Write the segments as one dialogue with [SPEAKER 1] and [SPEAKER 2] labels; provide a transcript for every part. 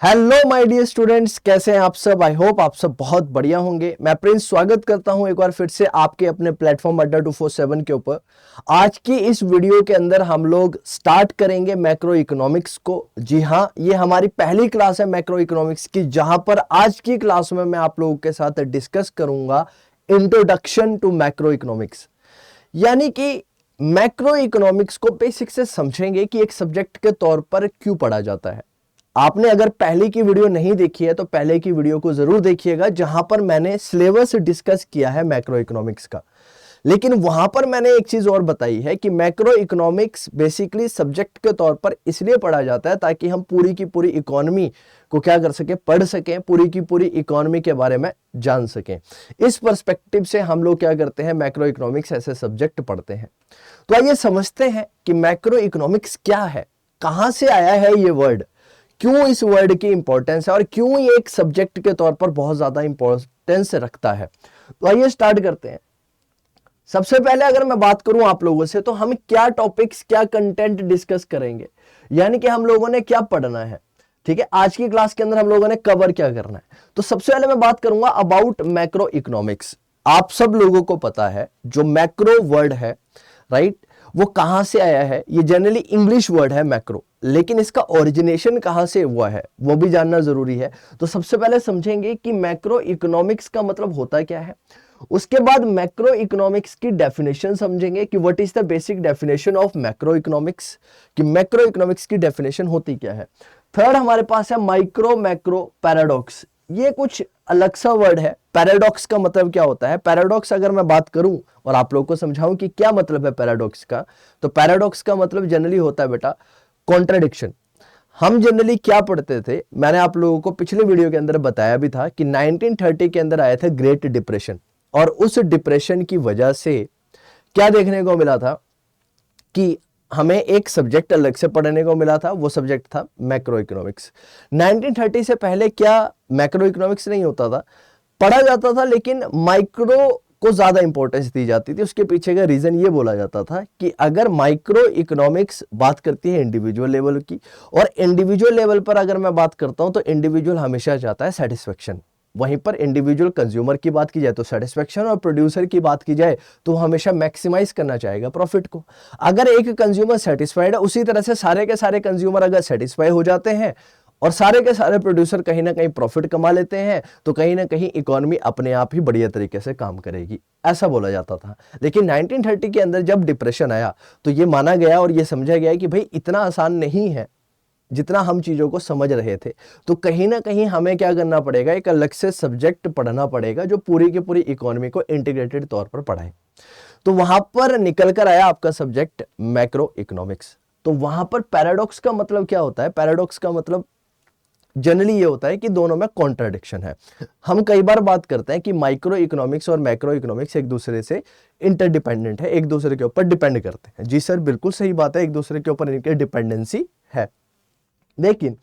[SPEAKER 1] Hello my dear students, कैसे हैं आप सब। आई होप आप सब बहुत बढ़िया होंगे। मैं प्रिंस स्वागत करता हूं एक बार फिर से आपके अपने प्लेटफॉर्म अड्डा 247 के ऊपर। आज की इस वीडियो के अंदर हम लोग स्टार्ट करेंगे मैक्रो इकोनॉमिक्स को। जी हां, ये हमारी पहली क्लास है मैक्रो इकोनॉमिक्स की, जहां पर आज की क्लास में मैं आप लोगों के साथ डिस्कस करूंगा इंट्रोडक्शन टू मैक्रो इकोनॉमिक्स। यानी कि मैक्रो इकोनॉमिक्स को बेसिक से समझेंगे कि एक सब्जेक्ट के तौर पर क्यों पढ़ा जाता है। आपने अगर पहले की वीडियो नहीं देखी है तो पहले की वीडियो को जरूर देखिएगा, जहां पर मैंने सिलेबस डिस्कस किया है मैक्रो इकोनॉमिक्स का। लेकिन वहां पर मैंने एक चीज और बताई है कि मैक्रो इकोनॉमिक्स बेसिकली सब्जेक्ट के तौर पर इसलिए पढ़ा जाता है ताकि हम पूरी की पूरी इकोनॉमी को क्या कर सके, पढ़ सकें, पूरी की पूरी इकोनॉमी के बारे में जान सकें। इस पर्सपेक्टिव से हम लोग क्या करते हैं, मैक्रो इकोनॉमिक्स ऐसे सब्जेक्ट पढ़ते हैं। तो आइए समझते हैं कि मैक्रो इकोनॉमिक्स क्या है, कहां से आया है ये वर्ड, क्यों इस वर्ड की इंपॉर्टेंस है और क्यों ये एक सब्जेक्ट के तौर पर बहुत ज्यादा इंपॉर्टेंस रखता है। तो आइए स्टार्ट करते हैं। सबसे पहले अगर मैं बात करूं आप लोगों से, तो हम क्या टॉपिक्स, क्या कंटेंट डिस्कस करेंगे, यानी कि हम लोगों ने क्या पढ़ना है। ठीक है, आज की क्लास के अंदर हम लोगों ने कवर क्या करना है। तो सबसे पहले मैं बात करूंगा अबाउट मैक्रो इकोनॉमिक्स। आप सब लोगों को पता है जो मैक्रो वर्ड है, राइट, वो कहां से आया है। ये जनरली इंग्लिश वर्ड है मैक्रो, लेकिन इसका ओरिजिनेशन कहां से हुआ है वो भी जानना जरूरी है। तो सबसे पहले समझेंगे कि मैक्रो इकोनॉमिक्स का मतलब होता क्या है। उसके बाद मैक्रो इकोनॉमिक्स की डेफिनेशन समझेंगे कि what is the basic definition of macro economics, कि मैक्रो इकोनॉमिक्स की डेफिनेशन होती क्या है। थर्ड हमारे पास है माइक्रो मैक्रो पैराडॉक्स। ये कुछ अलग सा वर्ड है। पैराडॉक्स का मतलब क्या होता है। पैराडॉक्स अगर मैं बात करूं और आप लोगों को समझाऊं कि क्या मतलब है पैराडॉक्स का, तो पैराडॉक्स का मतलब जनरली होता है बेटा कॉन्ट्राडिक्शन। हम जनरली क्या पढ़ते थे, मैंने आप लोगों को पिछले वीडियो के अंदर बताया भी था कि 1930 के अंदर आया था ग्रेट डिप्रेशन, और उस डिप्रेशन की वजह से क्या देखने को मिला था कि हमें एक सब्जेक्ट अलग से पढ़ने को मिला था। वो सब्जेक्ट था मैक्रो इकोनॉमिक्स। 1930 से पहले क्या मैक्रो इकोनॉमिक्स नहीं होता था, पढ़ा जाता था, लेकिन माइक्रो को ज्यादा इंपॉर्टेंस दी जाती थी। उसके पीछे का रीजन ये बोला जाता था कि अगर माइक्रो इकोनॉमिक्स बात करती है इंडिविजुअल लेवल की, और इंडिविजुअल लेवल पर अगर मैं बात करता हूं तो इंडिविजुअल हमेशा चाहता है सेटिस्फेक्शन। वहीं पर इंडिविजुअल कंज्यूमर की बात की जाए तो सेटिस्फेक्शन, और प्रोड्यूसर की बात की जाए तो हमेशा मैक्सिमाइज करना चाहेगा प्रॉफिट को। अगर एक कंज्यूमर सेटिस्फाइड है, उसी तरह से सारे के सारे कंज्यूमर अगर सेटिस्फाई हो जाते हैं और सारे के सारे प्रोड्यूसर कहीं ना कहीं प्रॉफिट कमा लेते हैं, तो कहीं ना कहीं इकोनॉमी अपने आप ही बढ़िया तरीके से काम करेगी, ऐसा बोला जाता था। लेकिन 1930 के अंदर जब डिप्रेशन आया तो ये माना गया और ये समझा गया कि भाई इतना आसान नहीं है जितना हम चीजों को समझ रहे थे। तो कहीं ना कहीं हमें क्या करना पड़ेगा, एक अलग से सब्जेक्ट पढ़ना पड़ेगा जो पूरी की पूरी इकोनॉमी को इंटीग्रेटेड तौर पर पढ़ाए। तो वहां पर निकल कर आया आपका सब्जेक्ट मैक्रो इकोनॉमिक्स। तो वहां पर पैराडॉक्स का मतलब क्या होता है। पैराडॉक्स का मतलब जनरली ये होता है कि दोनों में कॉन्ट्राडिक्शन है। हम कई बार बात करते हैं कि माइक्रो इकोनॉमिक्स और मैक्रो इकोनॉमिक्स एक दूसरे से इंटरडिपेंडेंट है, एक दूसरे के ऊपर डिपेंड करते हैं। जी सर, बिल्कुल सही बात है, एक दूसरे के ऊपर इनके डिपेंडेंसी है। लेकिन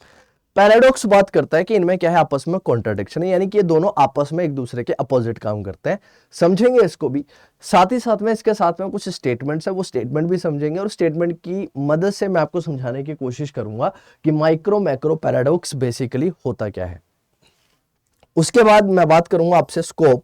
[SPEAKER 1] पैराडॉक्स बात करता है कि इनमें क्या है, आपस में कॉन्ट्राडिक्शन है, यानी कि ये दोनों आपस में एक दूसरे के अपोजिट काम करते हैं। समझेंगे इसको भी, साथ ही साथ में इसके साथ में कुछ स्टेटमेंट्स है, वो स्टेटमेंट भी समझेंगे, और स्टेटमेंट की मदद से मैं आपको समझाने की कोशिश करूंगा कि माइक्रो मैक्रो पैराडॉक्स बेसिकली होता क्या है। उसके बाद मैं बात करूंगा आपसे स्कोप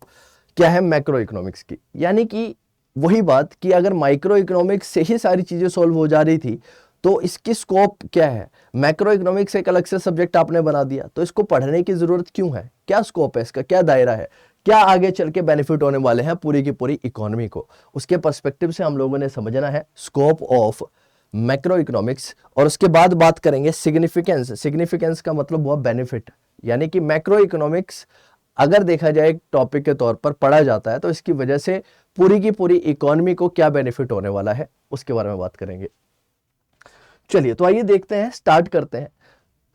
[SPEAKER 1] क्या है मैक्रो इकोनॉमिक्स की, यानी कि वही बात कि अगर माइक्रो इकोनॉमिक्स से ही सारी चीजें सॉल्व हो जा रही थी तो इसकी स्कोप क्या है। मैक्रो इकोनॉमिक्स एक अलग से सब्जेक्ट आपने बना दिया, तो इसको पढ़ने की जरूरत क्यों है, क्या स्कोप है इसका, क्या दायरा है, क्या आगे चल के बेनिफिट होने वाले हैं पूरी की पूरी इकोनॉमी को। उसके पर्सपेक्टिव से हम लोगों ने समझना है स्कोप ऑफ मैक्रो इकोनॉमिक्स। और उसके बाद बात करेंगे सिग्निफिकेंस। सिग्निफिकेंस का मतलब हुआ बेनिफिट, यानी कि मैक्रो इकोनॉमिक्स अगर देखा जाए एक टॉपिक के तौर पर पढ़ा जाता है तो इसकी वजह से पूरी की पूरी इकोनॉमी को क्या बेनिफिट होने वाला है, उसके बारे में बात करेंगे। चलिए तो आइए देखते हैं, स्टार्ट करते हैं।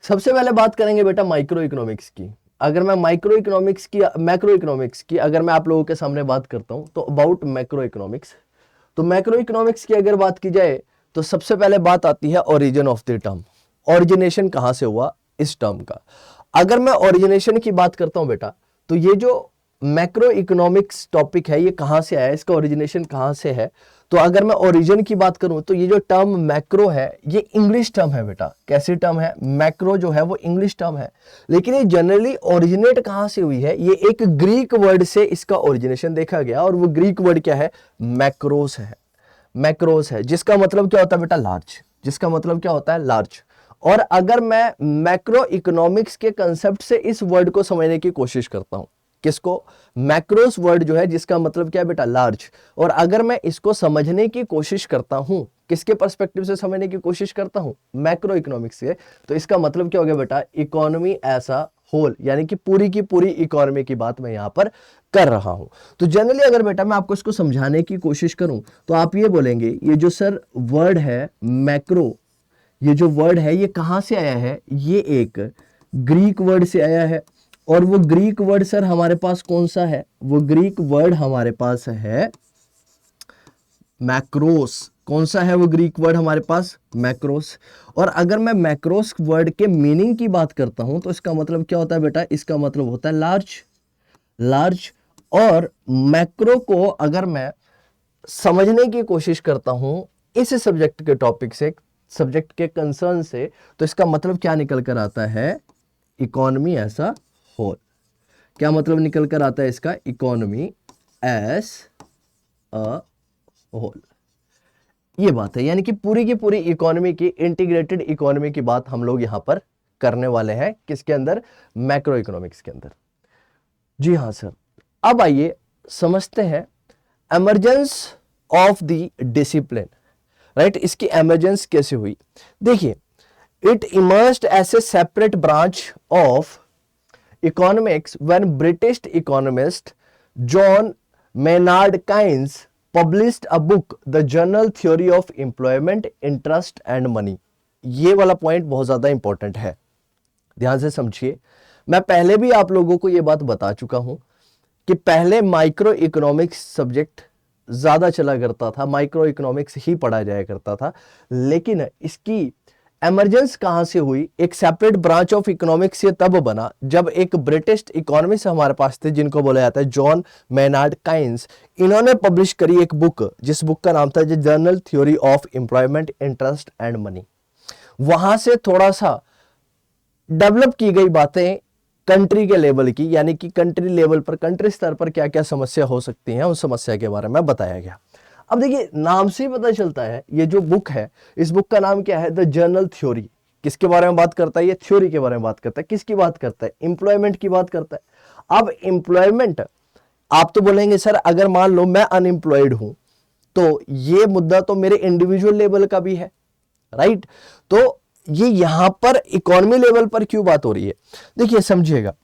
[SPEAKER 1] सबसे पहले बात करेंगे बेटा माइक्रो इकोनॉमिक्स की। अगर मैं माइक्रो इकोनॉमिक्स की, मैक्रो इकोनॉमिक्स की अगर मैं आप लोगों के सामने बात करता हूं तो अबाउट मैक्रो इकोनॉमिक्स। तो मैक्रो इकोनॉमिक्स की अगर बात की जाए तो सबसे पहले बात आती है origin of the term. Origination कहां से हुआ इस टर्म का। अगर मैं ओरिजिनेशन की बात करता हूं बेटा, तो ये जो मैक्रो इकोनॉमिक्स टॉपिक है ये कहां से आया, इसका ओरिजिनेशन कहां से है। तो अगर मैं ओरिजिन की बात करूं तो ये जो टर्म मैक्रो है ये इंग्लिश टर्म है बेटा। कैसी टर्म है? मैक्रो जो है वो इंग्लिश टर्म है, लेकिन ये जनरली ओरिजिनेट कहां से हुई है? ये एक ग्रीक वर्ड से इसका ओरिजिनेशन देखा गया, और वो ग्रीक वर्ड क्या है? मैक्रोस है। मैक्रोस है, जिसका मतलब क्या होता है बेटा? लार्ज। जिसका मतलब क्या होता है? लार्ज। और अगर मैं मैक्रो इकोनॉमिक्स के कंसेप्ट से इस वर्ड को समझने की कोशिश करता हूं, किसको? मैक्रोस वर्ड जो है जिसका मतलब क्या है बेटा? लार्ज। और अगर मैं इसको समझने की कोशिश करता हूं, किसके पर्सपेक्टिव से समझने की कोशिश करता हूं? मैक्रो इकोनॉमिक्स से, तो इसका मतलब क्या हो गया बेटा? इकोनॉमी एज अ होल, यानी कि पूरी की पूरी इकोनॉमी की बात मैं यहां पर कर रहा हूं। तो जनरली अगर बेटा मैं आपको इसको समझाने की कोशिश करूं तो आप ये बोलेंगे, ये जो सर वर्ड है मैक्रो, ये जो वर्ड है ये कहां से आया है? ये एक ग्रीक वर्ड से आया है। और वो ग्रीक वर्ड सर हमारे पास कौन सा है? वो ग्रीक वर्ड हमारे पास है मैक्रोस। कौन सा है वो ग्रीक वर्ड हमारे पास? मैक्रोस। और अगर मैं मैक्रोस वर्ड के मीनिंग की बात करता हूं तो इसका मतलब क्या होता है बेटा? इसका मतलब होता है लार्ज। लार्ज। और मैक्रो को अगर मैं समझने की कोशिश करता हूं इस सब्जेक्ट के टॉपिक से, सब्जेक्ट के कंसर्न से, तो इसका मतलब क्या निकल कर आता है? Economy as a whole. क्या मतलब निकल कर आता है इसका? Economy as a whole. ये बात है, यानी कि पूरी की पूरी इकोनॉमी की, इंटीग्रेटेड इकोनॉमी की बात हम लोग यहां पर करने वाले हैं। किसके अंदर? मैक्रो इकोनॉमिक्स के अंदर। जी हां सर। अब आइए समझते हैं emergence of the discipline. Right, इसकी एमर्जेंस कैसे हुई? देखिए, it emerged as a separate branch of economics when British economist John Maynard Keynes published a book the General Theory of Employment, Interest and Money. ये वाला point बहुत ज्यादा important है, ध्यान से समझिए। मैं पहले भी आप लोगों को यह बात बता चुका हूं कि पहले माइक्रो इकोनॉमिक्स सब्जेक्ट ज्यादा चला करता था, माइक्रो इकोनॉमिक्स ही पढ़ा जाया करता था। लेकिन इसकी एमरजेंस कहां से हुई? एक सेपरेट ब्रांच ऑफ इकोनॉमिक्स से तब बना जब एक ब्रिटिश इकोनॉमिस्ट हमारे पास थे जिनको बोला जाता है जॉन मेनार्ड काइंस। इन्होंने पब्लिश करी एक बुक, जिस बुक का नाम था general Theory of Employment, Interest and money. वहां से थोड़ा सा डेवलप की गई बातें कंट्री के लेवल की, यानी कि कंट्री लेवल पर, कंट्री स्तर पर क्या क्या समस्या हो सकती हैं, उस समस्या के बारे में बताया गया। अब देखिए, नाम से ही पता चलता है ये जो बुक है, इस बुक का नाम क्या है? The General theory. किसके बारे में बात करता है? ये थ्योरी के बारे में बात करता है। किसकी बात करता है? एम्प्लॉयमेंट की बात करता है। अब एम्प्लॉयमेंट, आप तो बोलेंगे सर अगर मान लो मैं अनएम्प्लॉयड हूं तो ये मुद्दा तो मेरे इंडिविजुअल लेवल का भी है, राइट? तो ये यहां पर इकोनॉमी लेवल पर क्यों बात हो रही है? देखिए समझिएगा,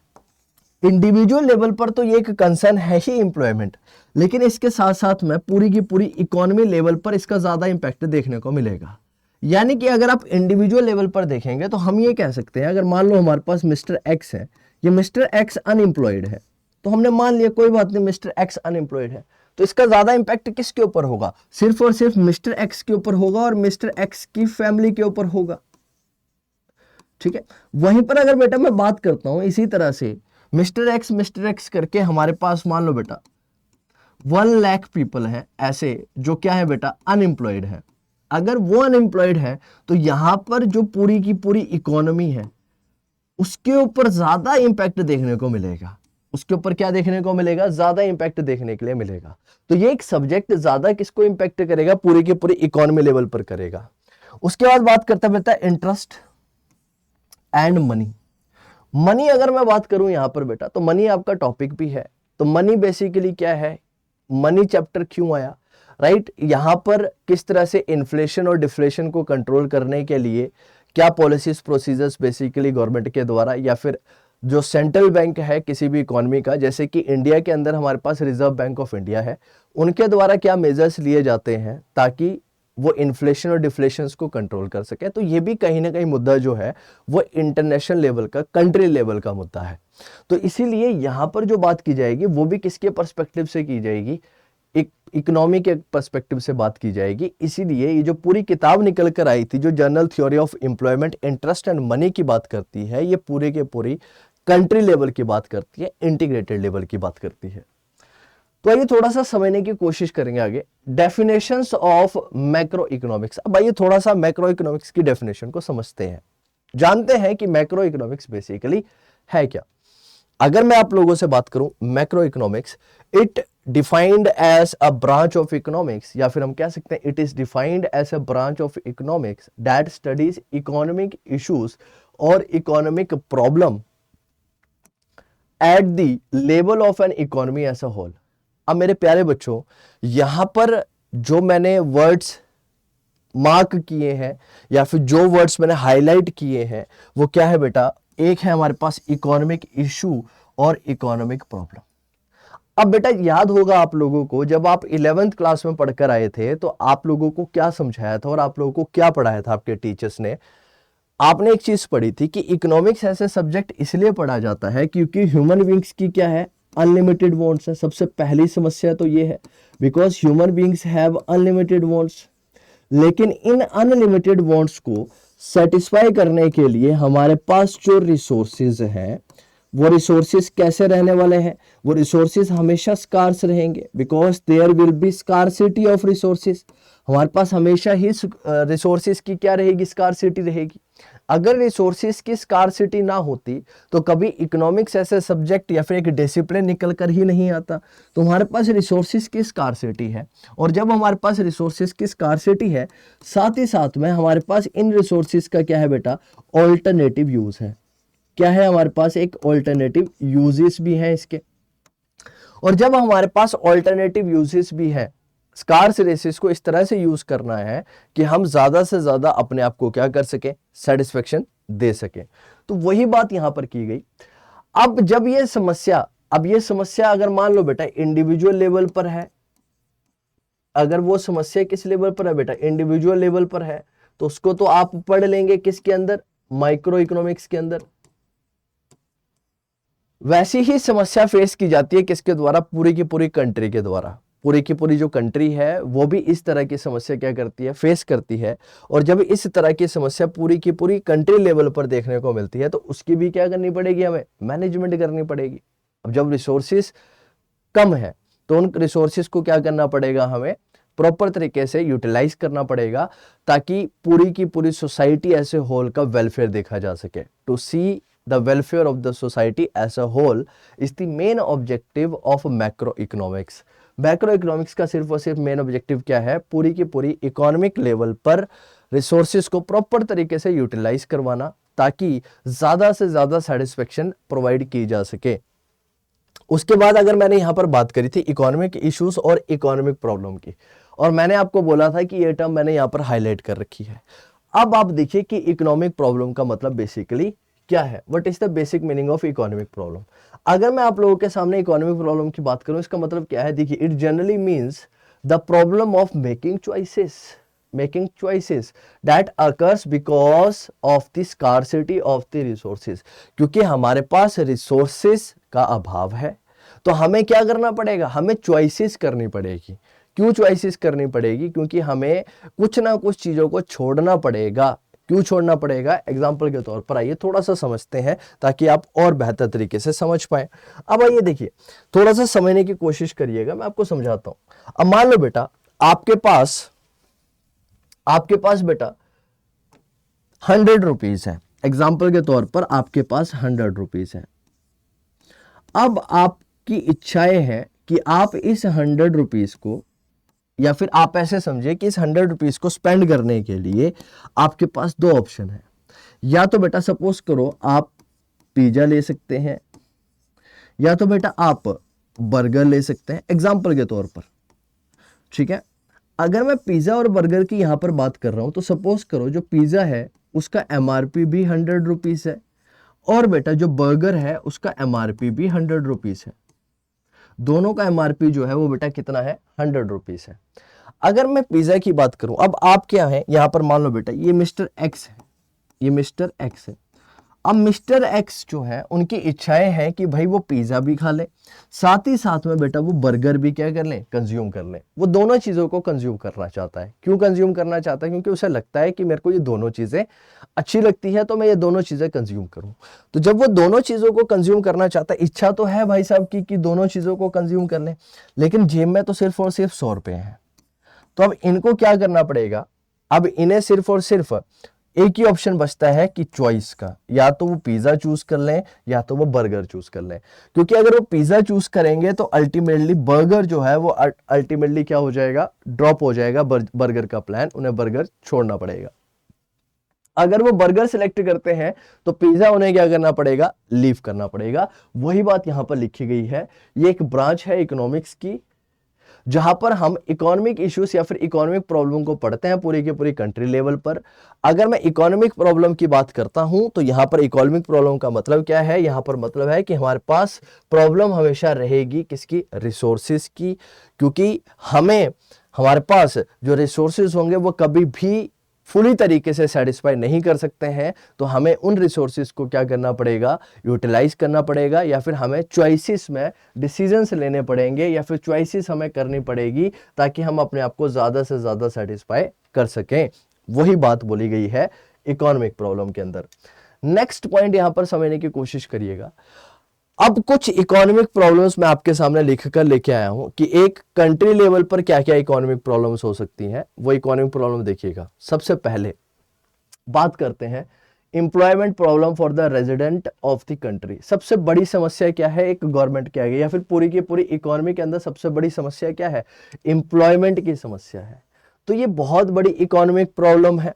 [SPEAKER 1] इंडिविजुअल लेवल पर तो ये एक कंसर्न है ही एम्प्लॉयमेंट, लेकिन इसके साथ साथ में पूरी की पूरी इकोनॉमी लेवल पर इसका ज्यादा इंपैक्ट देखने को मिलेगा। यानी कि अगर आप इंडिविजुअल लेवल पर देखेंगे तो हम ये कह सकते हैं, अगर मान लो हमारे पास मिस्टर एक्स है, ये मिस्टर एक्स अनएम्प्लॉयड है, तो हमने मान लिया कोई बात नहीं, मिस्टर एक्स अनएम्प्लॉयड है, तो इसका ज्यादा इंपैक्ट किसके ऊपर होगा? सिर्फ और सिर्फ मिस्टर एक्स के ऊपर होगा और मिस्टर एक्स की फैमिली के ऊपर होगा। ठीक है, वहीं पर अगर बेटा मैं बात करता हूं इसी तरह से मिस्टर एक्स करके हमारे पास मान लो बेटा 1 लाख पीपल है ऐसे जो क्या है बेटा? अनएम्प्लॉयड है। अगर वो अनएम्प्लॉयड है तो यहां पर जो पूरी की पूरी इकोनॉमी है उसके ऊपर ज्यादा इंपैक्ट देखने को मिलेगा। उसके ऊपर क्या देखने को मिलेगा? ज्यादा इंपैक्ट देखने के लिए मिलेगा। तो ये एक सब्जेक्ट ज्यादा किसको इंपैक्ट करेगा? पूरी की पूरी इकोनॉमी लेवल पर करेगा। उसके बाद बात करता बेटा इंटरेस्ट एंड मनी। मनी अगर मैं बात करूं यहां पर बेटा, तो मनी आपका टॉपिक भी है। तो मनी बेसिकली क्या है? मनी चैप्टर क्यों आया, राइट? यहां पर किस तरह से इन्फ्लेशन और डिफ्लेशन को कंट्रोल करने के लिए क्या पॉलिसीज प्रोसीजर्स बेसिकली गवर्नमेंट के द्वारा या फिर जो सेंट्रल बैंक है किसी भी इकोनॉमी का, जैसे कि इंडिया के अंदर हमारे पास रिजर्व बैंक ऑफ इंडिया है, उनके द्वारा क्या मेजर्स लिए जाते हैं ताकि वो इन्फ्लेशन और डिफ्लेशन को कंट्रोल कर सके। तो ये भी कहीं ना कहीं मुद्दा जो है वो इंटरनेशनल लेवल का, कंट्री लेवल का मुद्दा है। तो इसीलिए यहां पर जो बात की जाएगी वो भी किसके पर्सपेक्टिव से की जाएगी? एक इकोनॉमी के पर्सपेक्टिव से बात की जाएगी। इसीलिए ये जो पूरी किताब निकल कर आई थी, जो general Theory of Employment, Interest and money की बात करती है, ये पूरे के पूरी कंट्री लेवल की बात करती है, इंटीग्रेटेड लेवल की बात करती है। तो आइए थोड़ा सा समझने की कोशिश करेंगे आगे डेफिनेशंस ऑफ मैक्रो इकोनॉमिक्स। अब आइए थोड़ा सा मैक्रो इकोनॉमिक्स की डेफिनेशन को समझते हैं, जानते हैं कि मैक्रो इकोनॉमिक्स बेसिकली है क्या। अगर मैं आप लोगों से बात करूं macro economics, it defined as a branch of economics, या फिर हम कह सकते हैं it is defined as a branch of economics that studies economic issues और economic problem at the level of an economy as a whole. अब मेरे प्यारे बच्चों, यहां पर जो मैंने वर्ड्स मार्क किए हैं या फिर जो वर्ड्स मैंने हाईलाइट किए हैं वो क्या है बेटा, एक है हमारे पास इकोनॉमिक इशू और इकोनॉमिक प्रॉब्लम। अब बेटा याद होगा आप लोगों को, जब आप 11th क्लास में पढ़कर आए थे तो आप लोगों को क्या समझाया था और आप लोगों को क्या पढ़ाया था आपके टीचर्स ने। आपने एक चीज पढ़ी थी कि इकोनॉमिक्स ऐसे सब्जेक्ट इसलिए पढ़ा जाता है क्योंकि ह्यूमन बींग्स की क्या है, अनलिमिटेड वांट्स है। सबसे पहली समस्या तो ये है because human beings have unlimited wants. लेकिन इन अनलिमिटेड वांट्स को सेटिस्फाई करने के लिए हमारे पास जो रिसोर्सेज हैं वो रिसोर्सेज कैसे रहने वाले हैं, वो रिसोर्सेज हमेशा स्कार्स रहेंगे because there will be scarcity of resources. हमारे पास हमेशा ही रिसोर्सेज की क्या रहेगी, स्कार्सिटी रहेगी। अगर रिसोर्सेज की स्कार्सिटी ना होती तो कभी इकोनॉमिक्स ऐसे सब्जेक्ट या फिर एक डिसिप्लिन निकल कर ही नहीं आता। तो हमारे पास रिसोर्सेज की स्कार्सिटी है, और जब हमारे पास रिसोर्सेज की स्कार्सिटी है साथ ही साथ में हमारे पास इन रिसोर्सेज का क्या है बेटा, ऑल्टरनेटिव यूज है। क्या है हमारे पास, एक ऑल्टरनेटिव यूजेस भी है इसके। और जब हमारे पास ऑल्टरनेटिव यूजेस भी है, स्कार्स रेसेस को इस तरह से यूज करना है कि हम ज्यादा से ज्यादा अपने आप को क्या कर सके, सेटिस्फेक्शन दे सके। तो वही बात यहां पर की गई। अब जब ये समस्या, अब ये समस्या अगर मान लो बेटा इंडिविजुअल लेवल पर है, अगर वो समस्या किस लेवल पर है बेटा, इंडिविजुअल लेवल पर है, तो उसको तो आप पढ़ लेंगे किसके अंदर, माइक्रो इकोनॉमिक्स के अंदर। वैसी ही समस्या फेस की जाती है किसके द्वारा, पूरी की पूरी कंट्री के द्वारा। पूरी की पूरी जो कंट्री है वो भी इस तरह की समस्या क्या करती है, फेस करती है। और जब इस तरह की समस्या पूरी की पूरी कंट्री लेवल पर देखने को मिलती है तो उसकी भी क्या करनी पड़ेगी, हमें मैनेजमेंट करनी पड़ेगी। अब जब रिसोर्सेस कम है तो उन रिसोर्सेस को क्या करना पड़ेगा, हमें प्रॉपर तरीके से यूटिलाइज करना पड़ेगा ताकि पूरी की पूरी सोसाइटी ऐसे होल का वेलफेयर देखा जा सके। To see the welfare of the society as a whole is the main objective of macro economics. Macro economics का सिर्फ और सिर्फ मेन ऑब्जेक्टिव क्या है, पूरी की पूरी इकोनॉमिक लेवल पर रिसोर्सेज को प्रॉपर तरीके से यूटिलाइज करवाना ताकि ज्यादा से ज्यादा सेटिस्फेक्शन प्रोवाइड की जा सके। उसके बाद अगर मैंने यहां पर बात करी थी इकोनॉमिक इश्यूज और इकोनॉमिक प्रॉब्लम की, और मैंने आपको बोला था कि ये टर्म मैंने यहां पर हाईलाइट कर रखी है। अब आप देखिए कि इकोनॉमिक प्रॉब्लम का मतलब बेसिकली क्या है, what is the basic meaning of economic problem. अगर मैं आप लोगों के सामने इकोनॉमिक प्रॉब्लम की बात करूं, इसका मतलब क्या है, देखिए it generally means the problem of making choices that occurs because of the scarcity of the resources। क्योंकि हमारे पास रिसोर्सेस का अभाव है तो हमें क्या करना पड़ेगा, हमें चॉइसेस करनी पड़ेगी। क्यों चॉइसेस करनी पड़ेगी, क्योंकि हमें कुछ ना कुछ चीजों को छोड़ना पड़ेगा। क्यों छोड़ना पड़ेगा, एग्जाम्पल के तौर पर आइए थोड़ा सा समझते हैं ताकि आप और बेहतर तरीके से समझ पाए। अब आइए देखिए थोड़ा सा समझने की कोशिश करिएगा, मैं आपको समझाता हूं। अब मान लो बेटा आपके पास बेटा 100 रुपीज है, एग्जाम्पल के तौर पर आपके पास 100 रुपीज है। अब आपकी इच्छाएं हैं कि आप इस 100 रुपीज को, या फिर आप ऐसे समझिए कि इस 100 रुपीज को स्पेंड करने के लिए आपके पास दो ऑप्शन है। या तो बेटा सपोज करो आप पिज्जा ले सकते हैं, या तो बेटा आप बर्गर ले सकते हैं, एग्जाम्पल के तौर पर। ठीक है, अगर मैं पिज्जा और बर्गर की यहां पर बात कर रहा हूं तो सपोज करो जो पिज्जा है उसका एमआरपी भी 100 रुपीज है, और बेटा जो बर्गर है उसका एमआरपी भी 100 रुपीज है। दोनों का एमआरपी जो है वो बेटा कितना है, 100 रुपीज है। अगर मैं पिज्जा की बात करूं, अब आप क्या है यहां पर मान लो बेटा ये मिस्टर एक्स है, ये मिस्टर एक्स है। अब मिस्टर एक्स जो है उनकी इच्छाएं हैं कि भाई वो पिज्जा भी खा ले, साथ ही साथ में बेटा वो बर्गर भी क्या कर लें, कंज्यूम कर लें। वो दोनों चीजों को कंज्यूम करना चाहता है। क्यों कंज्यूम करना चाहता है? क्योंकि उसे लगता है कि मेरे को ये दोनों चीजें अच्छी लगती है, तो मैं ये दोनों चीजें कंज्यूम करूं। तो जब वो दोनों चीजों को कंज्यूम करना चाहता है, इच्छा तो है भाई साहब की कि दोनों चीजों को कंज्यूम कर लें, लेकिन जेब में तो सिर्फ और सिर्फ 100 रुपए हैं। तो अब इनको क्या करना पड़ेगा? अब इन्हें सिर्फ और सिर्फ एक ही ऑप्शन बचता है कि चॉइस का, या तो वो पिज्जा चूज कर लें या तो वो बर्गर चूज कर लें। क्योंकि अगर वो पिज्जा चूज करेंगे तो अल्टीमेटली बर्गर जो है वो अल्टीमेटली क्या हो जाएगा, ड्रॉप हो जाएगा बर्गर का प्लान, उन्हें बर्गर छोड़ना पड़ेगा। अगर वो बर्गर सिलेक्ट करते हैं तो पिज्जा उन्हें क्या करना पड़ेगा, लीव करना पड़ेगा। वही बात यहां पर लिखी गई है। ये एक ब्रांच है इकोनॉमिक्स की, जहां पर हम इकोनॉमिक इश्यूज या फिर इकोनॉमिक प्रॉब्लम को पढ़ते हैं पूरी की पूरी कंट्री लेवल पर। अगर मैं इकोनॉमिक प्रॉब्लम की बात करता हूं तो यहां पर इकोनॉमिक प्रॉब्लम का मतलब क्या है? यहां पर मतलब है कि हमारे पास प्रॉब्लम हमेशा रहेगी किसकी? रिसोर्सेज की। क्योंकि हमारे पास जो रिसोर्सेज होंगे वो कभी भी फुली तरीके से सेटिस्फाई नहीं कर सकते हैं, तो हमें उन रिसोर्सेज को क्या करना पड़ेगा, यूटिलाइज करना पड़ेगा, या फिर हमें चॉइसेस में डिसीजंस लेने पड़ेंगे, या फिर चॉइसेस हमें करनी पड़ेगी ताकि हम अपने आप को ज्यादा से ज्यादा सेटिस्फाई कर सकें। वही बात बोली गई है इकोनॉमिक प्रॉब्लम के अंदर। नेक्स्ट पॉइंट यहां पर समझने की कोशिश करिएगा। अब कुछ इकोनॉमिक प्रॉब्लम्स मैं आपके सामने लिख कर लेके आया हूं कि एक कंट्री लेवल पर क्या क्या इकोनॉमिक प्रॉब्लम्स हो सकती हैं। वो इकोनॉमिक प्रॉब्लम देखिएगा। सबसे पहले बात करते हैं employment problem for the resident of the country. सबसे बड़ी समस्या क्या है एक गवर्नमेंट के आगे या फिर पूरी की पूरी इकोनॉमी के अंदर? सबसे बड़ी समस्या क्या है? एम्प्लॉयमेंट की समस्या है। तो ये बहुत बड़ी इकोनॉमिक प्रॉब्लम है,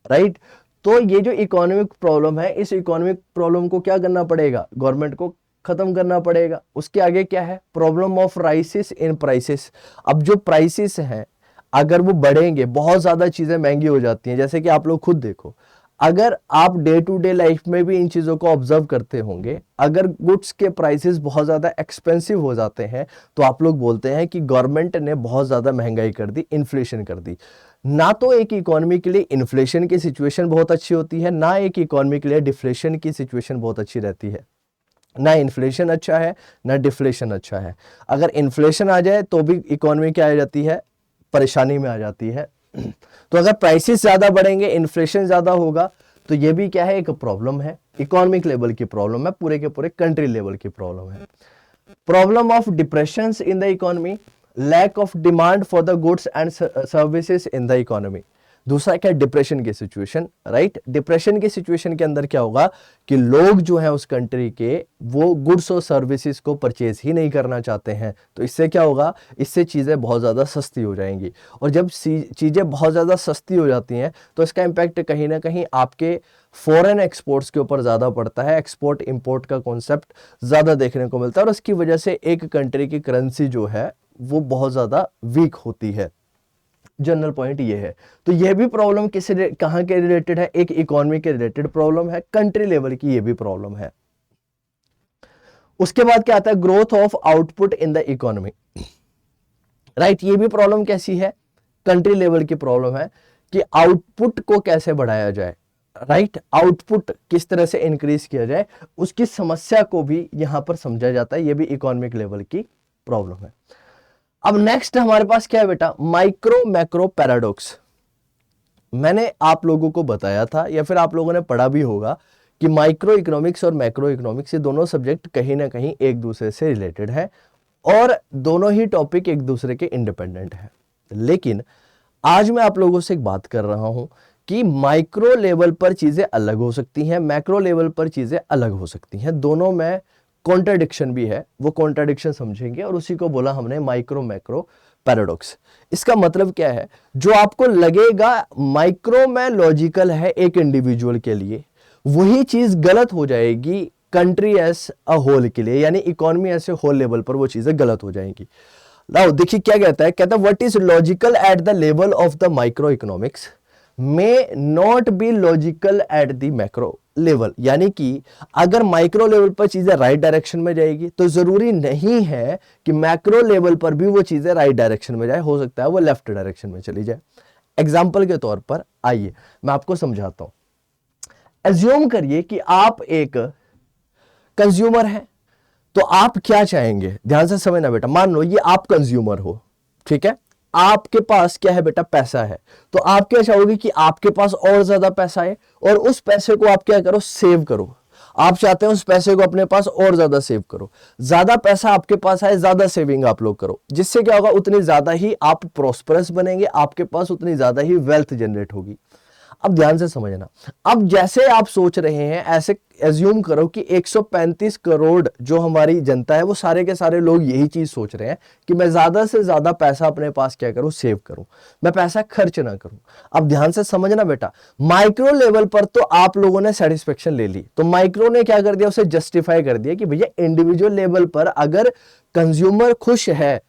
[SPEAKER 1] राइट। तो ये जो इकोनॉमिक प्रॉब्लम है, इस इकोनॉमिक प्रॉब्लम को क्या करना पड़ेगा? गवर्नमेंट को खत्म करना पड़ेगा। उसके आगे क्या है? Problem of rises in prices. अब जो प्राइसेस हैं अगर वो बढ़ेंगे, बहुत ज्यादा चीजें महंगी हो जाती हैं। जैसे कि आप लोग खुद देखो, अगर आप डे टू डे लाइफ में भी इन चीजों को ऑब्जर्व करते होंगे, अगर गुड्स के प्राइसेस बहुत ज्यादा एक्सपेंसिव हो जाते हैं तो आप लोग बोलते हैं कि गवर्नमेंट ने बहुत ज्यादा महंगाई कर दी, इन्फ्लेशन कर दी। ना तो एक इकोनॉमी के लिए इन्फ्लेशन की सिचुएशन बहुत अच्छी होती है, ना एक इकोनॉमी के लिए डिफ्लेशन की सिचुएशन बहुत अच्छी रहती है। ना इन्फ्लेशन अच्छा है ना डिफ्लेशन अच्छा है। अगर इन्फ्लेशन आ जाए तो भी इकोनॉमी क्या आ जाती है, परेशानी में आ जाती है। तो अगर प्राइसेस ज्यादा बढ़ेंगे, इन्फ्लेशन ज्यादा होगा, तो ये भी क्या है, एक प्रॉब्लम है, इकोनॉमिक लेवल की प्रॉब्लम है, पूरे के पूरे कंट्री लेवल की प्रॉब्लम है। Problem of depression in the economy, lack of demand for the goods and services in the economy. दूसरा क्या? डिप्रेशन की सिचुएशन, राइट। डिप्रेशन की सिचुएशन के अंदर क्या होगा कि लोग जो है उस कंट्री के वो गुड्स और सर्विसेज को परचेज ही नहीं करना चाहते हैं। तो इससे क्या होगा? इससे चीजें बहुत ज्यादा सस्ती हो जाएंगी, और जब चीजें बहुत ज्यादा सस्ती हो जाती हैं तो इसका इंपैक्ट कहीं ना कहीं आपके फॉरेन एक्सपोर्ट्स के ऊपर ज्यादा पड़ता है। एक्सपोर्ट इंपोर्ट का कॉन्सेप्ट ज्यादा देखने को मिलता है, और इसकी वजह से एक कंट्री की करेंसी जो है वो बहुत ज्यादा वीक होती है। जनरल पॉइंट ये है। तो ये भी प्रॉब्लम किससे कहां के रिलेटेड है? एक इकोनॉमी के रिलेटेड प्रॉब्लम है, कंट्री लेवल की ये भी प्रॉब्लम है। उसके बाद क्या आता है? Growth of output in the economy, right. ये भी प्रॉब्लम कैसी है? कंट्री लेवल की प्रॉब्लम है कि आउटपुट को कैसे बढ़ाया जाए, राइट। आउटपुट किस तरह से इंक्रीज किया जाए, उसकी समस्या को भी यहां पर समझा जाता है। ये भी इकोनॉमिक लेवल की प्रॉब्लम है। अब नेक्स्ट हमारे पास क्या है बेटा? Micro macro paradox. मैंने आप लोगों को बताया था या फिर आप लोगों ने पढ़ा भी होगा कि माइक्रो इकोनॉमिक्स और मैक्रो इकोनॉमिक्स, ये दोनों सब्जेक्ट कहीं ना कहीं एक दूसरे से रिलेटेड है, और दोनों ही टॉपिक एक दूसरे के इंडिपेंडेंट है। लेकिन आज मैं आप लोगों से एक बात कर रहा हूं कि माइक्रो लेवल पर चीजें अलग हो सकती हैं, मैक्रो लेवल पर चीजें अलग हो सकती हैं। दोनों में कॉन्ट्राडिक्शन भी है, वो कॉन्ट्राडिक्शन समझेंगे, और उसी को बोला हमने माइक्रो मैक्रो पैराडॉक्स। इसका मतलब क्या है? जो आपको लगेगा माइक्रो में लॉजिकल है एक इंडिविजुअल के लिए, वही चीज गलत हो जाएगी कंट्री एज अ होल के लिए, यानी economy as a whole level पर वो चीजें गलत हो जाएंगी। नाउ देखिए क्या कहता है, कहता है what is logical eight the level of the micro economics may not be logical at the macro level. यानी कि अगर माइक्रो लेवल पर चीजें राइट डायरेक्शन में जाएगी तो जरूरी नहीं है कि मैक्रो लेवल पर भी वो चीजें राइट डायरेक्शन में जाए, हो सकता है वो लेफ्ट डायरेक्शन में चली जाए। एग्जाम्पल के तौर पर आइए मैं आपको समझाता हूं। एज्यूम करिए कि आप एक कंज्यूमर हैं, तो आप क्या चाहेंगे, ध्यान से समझना बेटा। मान लो ये आप कंज्यूमर हो, ठीक है, आपके पास क्या है बेटा, पैसा है। तो आप क्या चाहोगे कि आपके पास और ज्यादा पैसा है और उस पैसे को आप क्या करो, सेव करो। आप चाहते हैं उस पैसे को अपने पास और ज्यादा सेव करो, ज्यादा पैसा आपके पास आए, ज्यादा सेविंग आप लोग करो, जिससे क्या होगा, उतनी ज्यादा ही आप प्रोस्परस बनेंगे, आपके पास उतनी ज्यादा ही वेल्थ जनरेट होगी। अब ध्यान से समझना, अब जैसे आप सोच रहे हैं ऐसे एज्यूम करो कि 135 करोड़ जो हमारी जनता है वो सारे के सारे लोग यही चीज सोच रहे हैं कि मैं ज्यादा से ज्यादा पैसा अपने पास क्या करूं, सेव करूं, मैं पैसा खर्च ना करूं। अब ध्यान से समझना बेटा, माइक्रो लेवल पर तो आप लोगों ने सेटिस्फेक्शन ले ली, तो माइक्रो ने क्या कर दिया, उसे जस्टिफाई कर दिया कि भैया इंडिविजुअल लेवल पर अगर कंज्यूमर खुश है,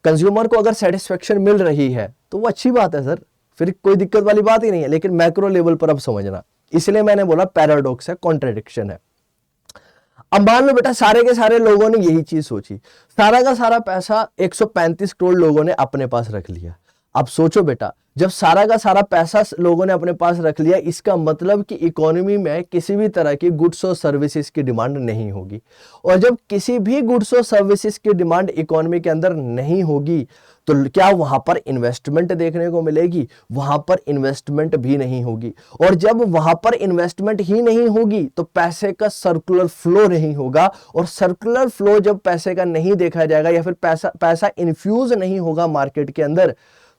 [SPEAKER 1] कंज्यूमर को अगर सेटिस्फेक्शन मिल रही है तो वो अच्छी बात है सर, फिर कोई दिक्कत वाली बात ही नहीं है। लेकिन मैक्रो लेवल पर अब समझना, इसलिए मैंने बोला पैराडॉक्स है, कॉन्ट्रडिक्शन है। अब मान लो बेटा सारे के सारे लोगों ने यही चीज सोची, सारा का सारा पैसा 135 करोड़ लोगों ने अपने पास रख लिया। अब सोचो बेटा, जब सारा का सारा पैसा लोगों ने अपने पास रख लिया, इसका मतलब कि इकोनॉमी में किसी भी तरह की गुड्स और सर्विसेज की डिमांड नहीं होगी। और जब किसी भी गुड्स और सर्विसेज की डिमांड इकोनॉमी के अंदर नहीं होगी तो क्या वहां पर इन्वेस्टमेंट देखने को मिलेगी, वहां पर इन्वेस्टमेंट भी नहीं होगी। और जब वहां पर इन्वेस्टमेंट ही नहीं होगी तो पैसे का सर्कुलर फ्लो नहीं होगा, और सर्कुलर फ्लो जब पैसे का नहीं देखा जाएगा या फिर पैसा इन्फ्यूज नहीं होगा मार्केट के अंदर,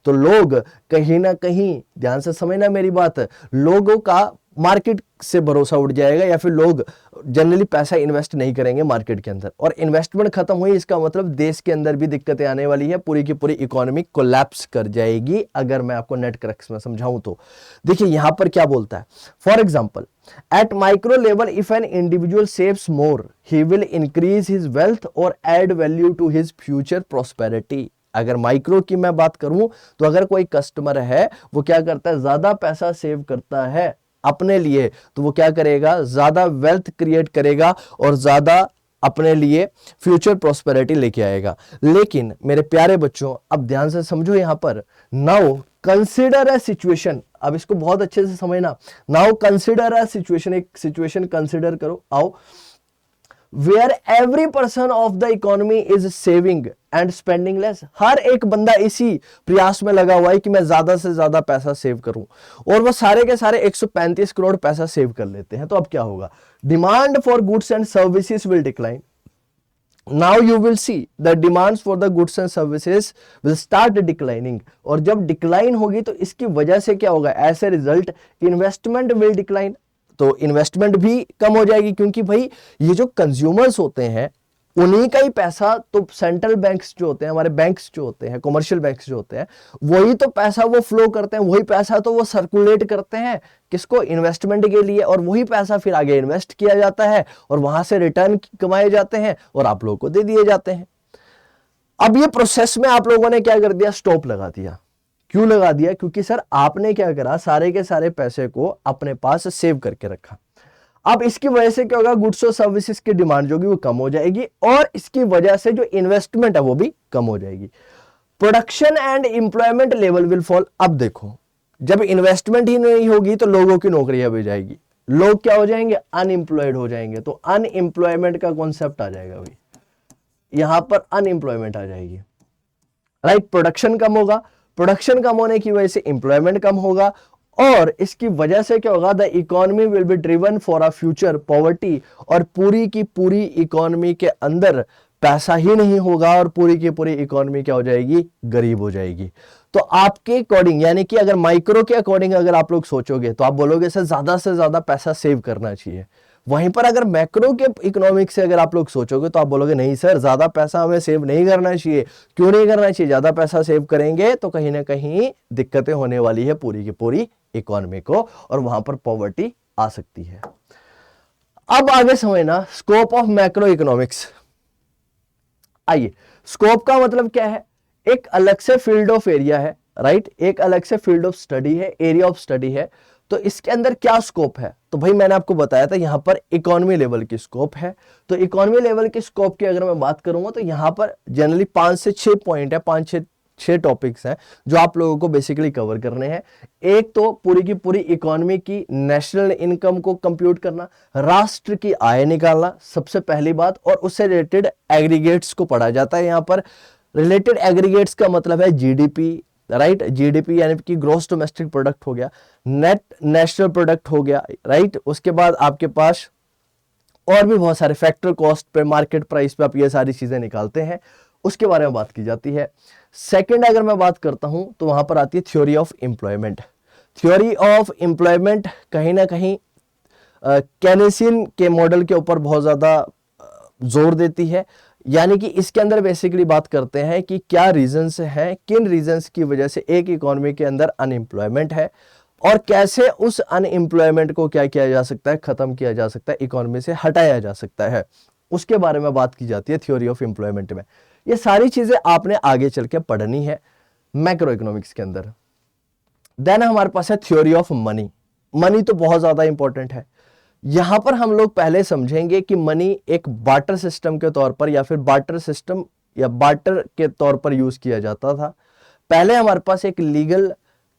[SPEAKER 1] तो लोग कहीं ना कहीं, ध्यान से समझना मेरी बात, लोगों का मार्केट से भरोसा उठ जाएगा या फिर लोग जनरली पैसा इन्वेस्ट नहीं करेंगे मार्केट के अंदर। और इन्वेस्टमेंट खत्म हुई, इसका मतलब देश के अंदर भी दिक्कतें आने वाली है, पूरी की पूरी इकोनॉमी कोलैप्स कर जाएगी। अगर मैं आपको नेट क्रक्स में समझाऊं तो देखिए यहां पर क्या बोलता है, for example at micro level if an individual saves more he will increase his wealth और add value to his future prosperity. अगर माइक्रो की मैं बात करूं तो अगर कोई कस्टमर है वो क्या करता है, ज्यादा पैसा सेव करता है अपने लिए, तो वो क्या करेगा, ज्यादा वेल्थ क्रिएट करेगा और ज्यादा अपने लिए फ्यूचर प्रोस्पेरिटी लेके आएगा। लेकिन मेरे प्यारे बच्चों अब ध्यान से समझो, यहां पर नाउ कंसिडर अ सिचुएशन, अब इसको बहुत अच्छे से समझना, नाउ कंसिडर अ सिचुएशन, एक सिचुएशन कंसिडर करो, आओ, where every person of the economy is saving and spending less. हर एक बंदा इसी प्रयास में लगा हुआ है कि मैं ज्यादा से ज्यादा पैसा सेव करूं, और वो सारे के सारे 135 करोड़ पैसा सेव कर लेते हैं। तो अब क्या होगा, demand for goods and services will decline. Now you will see the demands for the goods and services will start declining, और जब डिक्लाइन होगी तो इसकी वजह से क्या होगा, as a result investment will decline, तो इन्वेस्टमेंट भी कम हो जाएगी, क्योंकि भाई ये जो कंज्यूमर्स होते हैं उन्हीं का ही पैसा तो सेंट्रल बैंक्स जो होते हैं, हमारे बैंक्स जो होते हैं, कमर्शियल बैंक्स जो होते हैं, वही तो पैसा वो फ्लो करते हैं, वही पैसा तो वो सर्कुलेट करते हैं किसको, इन्वेस्टमेंट के लिए, और वही पैसा फिर आगे इन्वेस्ट किया जाता है और वहां से रिटर्न कमाए जाते हैं और आप लोगों को दे दिए जाते हैं। अब ये प्रोसेस में आप लोगों ने क्या कर दिया, स्टॉप लगा दिया। क्यों लगा दिया, क्योंकि सर आपने क्या करा, सारे के सारे पैसे को अपने पास सेव करके रखा। अब इसकी वजह से क्या होगा, गुड्स और सर्विसेज की डिमांड जो होगी वो कम हो जाएगी, और इसकी वजह से जो इन्वेस्टमेंट है वो भी कम हो जाएगी। Production and employment level will fall. अब देखो जब इन्वेस्टमेंट ही नहीं होगी तो लोगों की नौकरियां भी जाएगी, लोग क्या हो जाएंगे, अनएम्प्लॉयड हो जाएंगे। तो अनएम्प्लॉयमेंट का कॉन्सेप्ट आ जाएगा भाई, यहां पर अनएम्प्लॉयमेंट आ जाएगी, राइट। प्रोडक्शन कम होगा, प्रोडक्शन कम होने की वजह से एम्प्लॉयमेंट कम होगा, और इसकी वजह से क्या होगा, the economy will be driven for a future poverty, और पूरी की पूरी इकोनॉमी के अंदर पैसा ही नहीं होगा और पूरी की पूरी इकोनॉमी क्या हो जाएगी, गरीब हो जाएगी। तो आपके अकॉर्डिंग, यानी कि अगर माइक्रो के अकॉर्डिंग अगर आप लोग सोचोगे तो आप बोलोगे सर ज्यादा से ज्यादा पैसा सेव करना चाहिए। वहीं पर अगर मैक्रो के इकोनॉमिक्स से अगर आप लोग सोचोगे तो आप बोलोगे नहीं सर ज्यादा पैसा हमें सेव नहीं करना चाहिए। क्यों नहीं करना चाहिए, ज्यादा पैसा सेव करेंगे तो कहीं ना कहीं दिक्कतें होने वाली है पूरी की पूरी इकोनॉमी को, और वहां पर पॉवर्टी आ सकती है। अब आगे समझना स्कोप ऑफ मैक्रो इकोनॉमिक्स। आइए, स्कोप का मतलब क्या है, एक अलग से फील्ड ऑफ एरिया है, राइट, एक अलग से फील्ड ऑफ स्टडी है, एरिया ऑफ स्टडी है। तो इसके अंदर क्या स्कोप है, तो भाई मैंने आपको बताया था यहां पर इकोनॉमी लेवल की स्कोप है। तो इकोनॉमी लेवल की स्कोप की अगर मैं बात करूंगा तो यहां पर जनरली 5 से 6 पॉइंट है, 5-6 6 टॉपिक्स हैं जो आप लोगों को बेसिकली कवर करने हैं। एक तो पूरी की पूरी इकोनॉमी की नेशनल इनकम को कंप्यूट करना, राष्ट्र की आय निकालना सबसे पहली बात, और उससे रिलेटेड एग्रीगेट्स को पढ़ा जाता है। यहाँ पर रिलेटेड एग्रीगेट्स का मतलब है जीडीपी, राइट, जीडीपी यानी कि ग्रॉस डोमेस्टिक प्रोडक्ट हो गया, नेट नेशनल प्रोडक्ट हो गया, राइट। उसके बाद आपके पास और भी बहुत सारे फैक्टर, कॉस्ट पे, मार्केट प्राइस पे आप ये सारी चीजें निकालते हैं, उसके बारे में बात की जाती है। सेकंड अगर मैं बात करता हूं तो वहां पर आती है theory of employment. Theory of employment कहीं ना कहीं केनेसियन के मॉडल के ऊपर बहुत ज्यादा जोर देती है, यानी कि इसके अंदर बेसिकली बात करते हैं कि क्या रीजंस हैं, किन रीजंस की वजह से एक इकोनॉमी के अंदर अनएम्प्लॉयमेंट है, और कैसे उस अनएम्प्लॉयमेंट को क्या किया जा सकता है, खत्म किया जा सकता है, इकोनॉमी से हटाया जा सकता है, उसके बारे में बात की जाती है थ्योरी ऑफ एम्प्लॉयमेंट में। ये सारी चीजें आपने आगे चल के पढ़नी है मैक्रो इकोनॉमिक्स के अंदर। देन हमारे पास है थ्योरी ऑफ मनी। मनी तो बहुत ज्यादा इंपॉर्टेंट है। यहां पर हम लोग पहले समझेंगे कि मनी एक बार्टर सिस्टम के तौर पर या फिर बार्टर सिस्टम या बार्टर के तौर पर यूज किया जाता था। पहले हमारे पास एक लीगल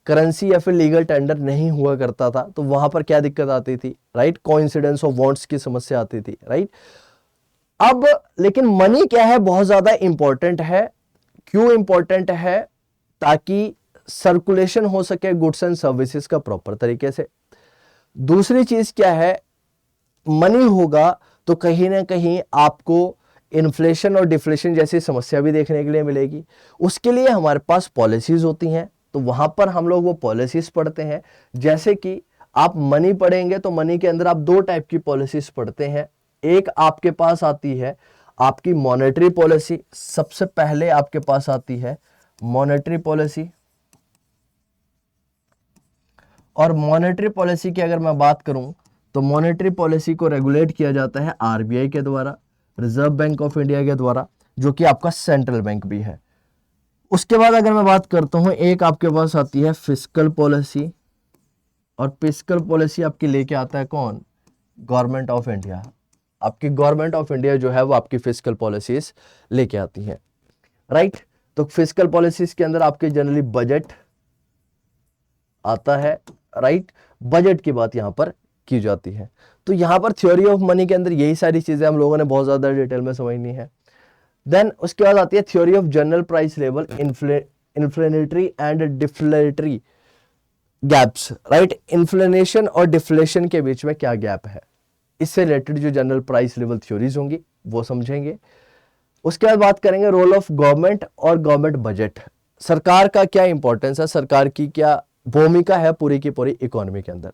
[SPEAKER 1] करेंसी या फिर लीगल टेंडर नहीं हुआ करता था, तो वहां पर क्या दिक्कत आती थी, राइट, कोइंसिडेंस ऑफ वांट्स की समस्या आती थी, राइट। अब लेकिन मनी क्या है, बहुत ज्यादा इंपॉर्टेंट है। क्यों इंपॉर्टेंट है? ताकि सर्कुलेशन हो सके गुड्स एंड सर्विसेज का प्रॉपर तरीके से। दूसरी चीज क्या है, मनी होगा तो कहीं ना कहीं आपको इन्फ्लेशन और डिफ्लेशन जैसी समस्या भी देखने के लिए मिलेगी। उसके लिए हमारे पास पॉलिसीज होती हैं, तो वहां पर हम लोग वो पॉलिसीज पढ़ते हैं। जैसे कि आप मनी पढ़ेंगे तो मनी के अंदर आप 2 टाइप की पॉलिसीज पढ़ते हैं। एक आपके पास आती है आपकी मॉनेटरी पॉलिसी, सबसे पहले आपके पास आती है मॉनेटरी पॉलिसी। और मॉनेटरी पॉलिसी की अगर मैं बात करूं तो मॉनेटरी पॉलिसी को रेगुलेट किया जाता है आरबीआई के द्वारा, रिजर्व बैंक ऑफ इंडिया के द्वारा, जो कि आपका सेंट्रल बैंक भी है। उसके बाद अगर मैं बात करता हूं, एक आपके पास आती है फिस्कल पॉलिसी, और फिस्कल पॉलिसी आपकी लेके आता है कौन? Government of India. आपकी गवर्नमेंट ऑफ इंडिया जो है वो आपकी फिस्कल पॉलिसीज लेके आती है, राइट। तो फिस्कल पॉलिसीज के अंदर आपके जनरली बजट आता है, राइट, बजट की बात यहां पर की जाती है। तो यहां पर थ्योरी ऑफ मनी के अंदर यही सारी चीजें हम लोगों ने बहुत ज्यादा डिटेल में समझनी है। देन उसके बाद आती है theory of general price level, inflationary and deflationary gaps, right. Inflation और डिफ्लेशन के बीच में क्या गैप है, इससे रिलेटेड जो जनरल प्राइस लेवल थ्योरीज होंगी वो समझेंगे। उसके बाद बात करेंगे रोल ऑफ गवर्नमेंट और गवर्नमेंट बजट। सरकार का क्या इंपॉर्टेंस है, सरकार की क्या भूमिका है पूरी की पूरी इकोनॉमी के अंदर।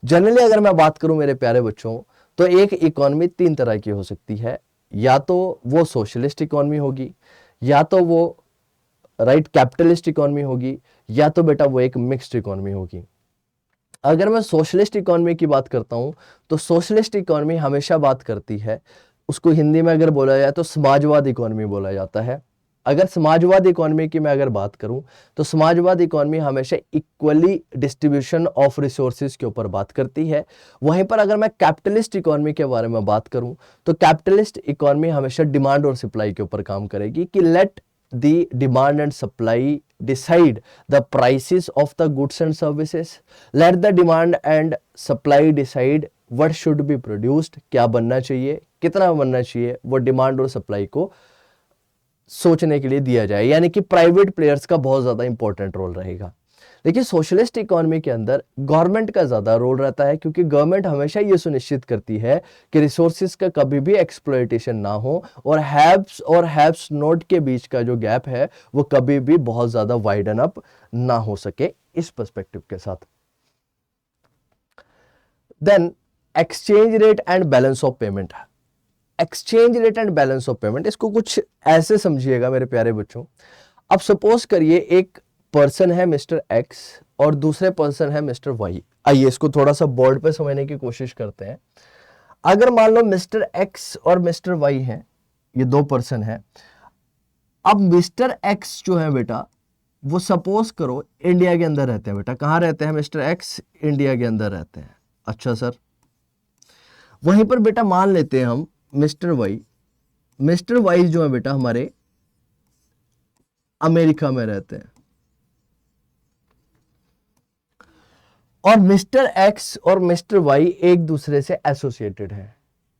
[SPEAKER 1] जनरली अगर मैं बात करूं मेरे प्यारे बच्चों, तो एक इकोनॉमी 3 तरह की हो सकती है। या तो वो सोशलिस्ट इकोनॉमी होगी, या तो वो राइट कैपिटलिस्ट इकोनॉमी होगी, या तो बेटा वो एक मिक्स्ड इकोनॉमी होगी। अगर मैं सोशलिस्ट इकोनॉमी की बात करता हूं तो सोशलिस्ट इकोनॉमी हमेशा बात करती है, उसको हिंदी में अगर बोला जाए तो समाजवाद इकोनॉमी बोला जाता है। अगर समाजवाद इकोनॉमी की मैं अगर बात करूं तो समाजवाद इकोनॉमी हमेशा इक्वली डिस्ट्रीब्यूशन ऑफ रिसोर्सेज के ऊपर बात करती है। वहीं पर अगर मैं कैपिटलिस्ट इकोनॉमी के बारे में बात करूं तो कैपिटलिस्ट इकोनॉमी हमेशा डिमांड और सप्लाई के ऊपर काम करेगी कि late the demand and supply decide the prices of the goods and services. Let the demand and supply decide what should be produced, क्या बनना चाहिए, कितना बनना चाहिए, वो डिमांड और सप्लाई को सोचने के लिए दिया जाए, यानी कि प्राइवेट प्लेयर्स का बहुत ज्यादा इंपॉर्टेंट रोल रहेगा। लेकिन सोशलिस्ट इकोनॉमी के अंदर गवर्नमेंट का ज्यादा रोल रहता है, क्योंकि गवर्नमेंट हमेशा ये सुनिश्चित करती है कि रिसोर्सेज का कभी भी एक्सप्लॉयटेशन ना हो, और हैव्स नॉट के बीच का जो गैप है वो कभी भी बहुत ज्यादा वाइडन अप ना हो सके, इस पर्सपेक्टिव के साथ। Then exchange rate and balance of payment. Exchange rate and balance of payment, इसको कुछ ऐसे समझिएगा मेरे प्यारे बच्चों। अब सपोज करिए एक पर्सन है मिस्टर एक्स और दूसरे पर्सन है मिस्टर वाई। आइए इसको थोड़ा सा बोर्ड पे समझने की कोशिश करते हैं। अगर मान लो मिस्टर एक्स और मिस्टर वाई हैं, ये 2 पर्सन हैं। अब मिस्टर एक्स जो है बेटा, वो सपोज करो इंडिया के अंदर रहते हैं। बेटा कहाँ रहते हैं मिस्टर एक्स? इंडिया के अंदर रहते हैं। अच्छा सर। वहीं पर बेटा मान लेते हैं हम मिस्टर वाई जो है बेटा हमारे अमेरिका में रहते हैं। और मिस्टर एक्स और मिस्टर वाई एक दूसरे से एसोसिएटेड है।